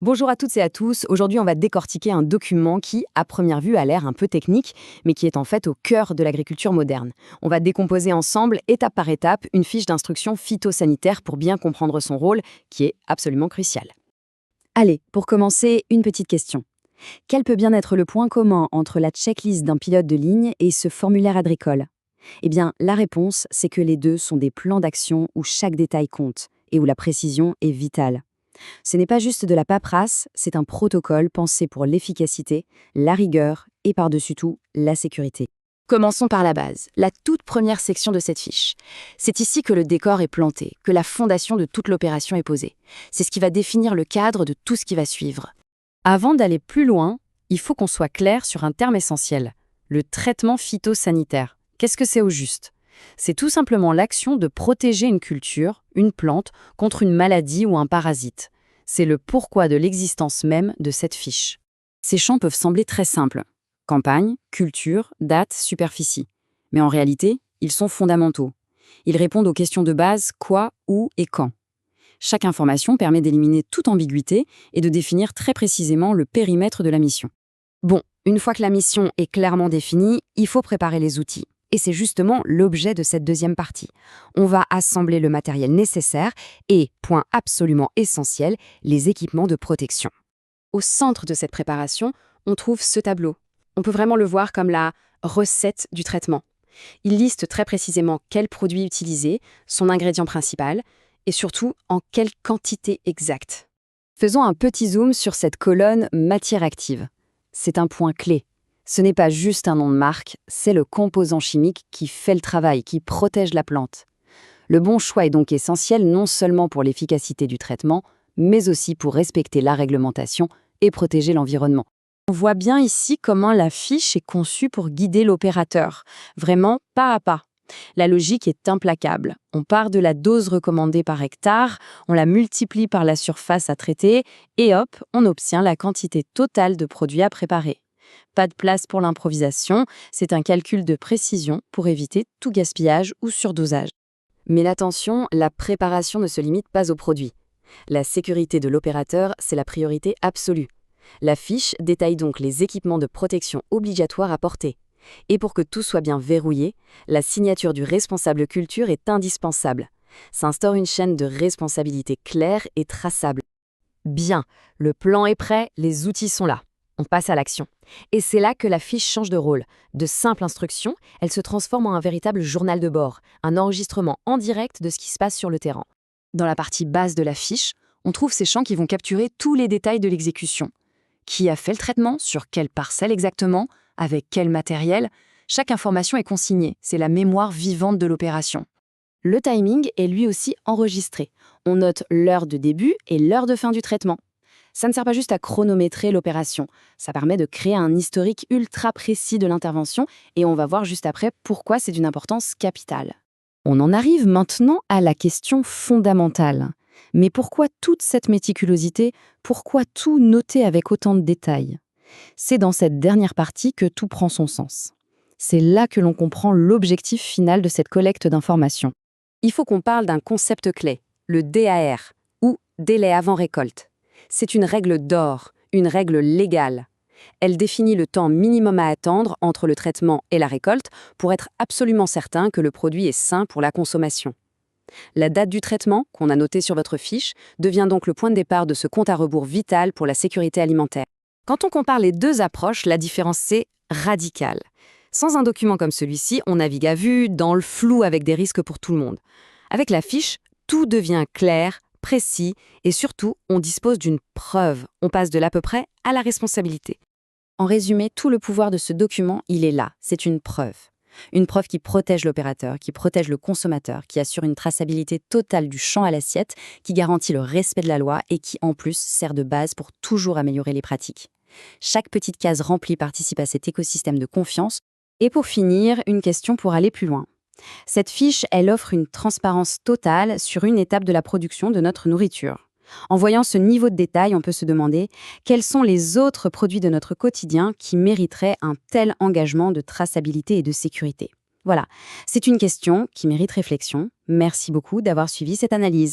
Bonjour à toutes et à tous. Aujourd'hui, on va décortiquer un document qui, à première vue, a l'air un peu technique, mais qui est en fait au cœur de l'agriculture moderne. On va décomposer ensemble, étape par étape, une fiche d'instruction phytosanitaire pour bien comprendre son rôle, qui est absolument crucial. Allez, pour commencer, une petite question. Quel peut bien être le point commun entre la checklist d'un pilote de ligne et ce formulaire agricole? Eh bien, la réponse, c'est que les deux sont des plans d'action où chaque détail compte et où la précision est vitale. Ce n'est pas juste de la paperasse, c'est un protocole pensé pour l'efficacité, la rigueur et par-dessus tout, la sécurité. Commençons par la base, la toute première section de cette fiche. C'est ici que le décor est planté, que la fondation de toute l'opération est posée. C'est ce qui va définir le cadre de tout ce qui va suivre. Avant d'aller plus loin, il faut qu'on soit clair sur un terme essentiel, le traitement phytosanitaire. Qu'est-ce que c'est au juste? C'est tout simplement l'action de protéger une culture, une plante, contre une maladie ou un parasite. C'est le pourquoi de l'existence même de cette fiche. Ces champs peuvent sembler très simples. Campagne, culture, date, superficie. Mais en réalité, ils sont fondamentaux. Ils répondent aux questions de base quoi, où et quand. Chaque information permet d'éliminer toute ambiguïté et de définir très précisément le périmètre de la mission. Bon, une fois que la mission est clairement définie, il faut préparer les outils. Et c'est justement l'objet de cette deuxième partie. On va assembler le matériel nécessaire et, point absolument essentiel, les équipements de protection. Au centre de cette préparation, on trouve ce tableau. On peut vraiment le voir comme la recette du traitement. Il liste très précisément quel produit utiliser, son ingrédient principal, et surtout en quelle quantité exacte. Faisons un petit zoom sur cette colonne matière active. C'est un point clé. Ce n'est pas juste un nom de marque, c'est le composant chimique qui fait le travail, qui protège la plante. Le bon choix est donc essentiel non seulement pour l'efficacité du traitement, mais aussi pour respecter la réglementation et protéger l'environnement. On voit bien ici comment la fiche est conçue pour guider l'opérateur, vraiment pas à pas. La logique est implacable. On part de la dose recommandée par hectare, on la multiplie par la surface à traiter, et hop, on obtient la quantité totale de produits à préparer. Pas de place pour l'improvisation, c'est un calcul de précision pour éviter tout gaspillage ou surdosage. Mais attention, la préparation ne se limite pas aux produits. La sécurité de l'opérateur, c'est la priorité absolue. La fiche détaille donc les équipements de protection obligatoires à porter. Et pour que tout soit bien verrouillé, la signature du responsable culture est indispensable. S'instaure une chaîne de responsabilité claire et traçable. Bien, le plan est prêt, les outils sont là. On passe à l'action. Et c'est là que la fiche change de rôle. De simple instruction, elle se transforme en un véritable journal de bord, un enregistrement en direct de ce qui se passe sur le terrain. Dans la partie basse de la fiche, on trouve ces champs qui vont capturer tous les détails de l'exécution. Qui a fait le traitement, sur quelle parcelle exactement, avec quel matériel. Chaque information est consignée, c'est la mémoire vivante de l'opération. Le timing est lui aussi enregistré. On note l'heure de début et l'heure de fin du traitement. Ça ne sert pas juste à chronométrer l'opération, ça permet de créer un historique ultra précis de l'intervention et on va voir juste après pourquoi c'est d'une importance capitale. On en arrive maintenant à la question fondamentale. Mais pourquoi toute cette méticulosité? Pourquoi tout noter avec autant de détails? C'est dans cette dernière partie que tout prend son sens. C'est là que l'on comprend l'objectif final de cette collecte d'informations. Il faut qu'on parle d'un concept clé, le DAR, ou délai avant récolte. C'est une règle d'or, une règle légale. Elle définit le temps minimum à attendre entre le traitement et la récolte pour être absolument certain que le produit est sain pour la consommation. La date du traitement, qu'on a notée sur votre fiche, devient donc le point de départ de ce compte à rebours vital pour la sécurité alimentaire. Quand on compare les deux approches, la différence c'est radical. Sans un document comme celui-ci, on navigue à vue, dans le flou avec des risques pour tout le monde. Avec la fiche, tout devient clair, précis et surtout, on dispose d'une preuve. On passe de l'à peu près à la responsabilité. En résumé, tout le pouvoir de ce document, il est là, c'est une preuve. Une preuve qui protège l'opérateur, qui protège le consommateur, qui assure une traçabilité totale du champ à l'assiette, qui garantit le respect de la loi et qui, en plus, sert de base pour toujours améliorer les pratiques. Chaque petite case remplie participe à cet écosystème de confiance. Et pour finir, une question pour aller plus loin. Cette fiche, elle offre une transparence totale sur une étape de la production de notre nourriture. En voyant ce niveau de détail, on peut se demander quels sont les autres produits de notre quotidien qui mériteraient un tel engagement de traçabilité et de sécurité. Voilà, c'est une question qui mérite réflexion. Merci beaucoup d'avoir suivi cette analyse.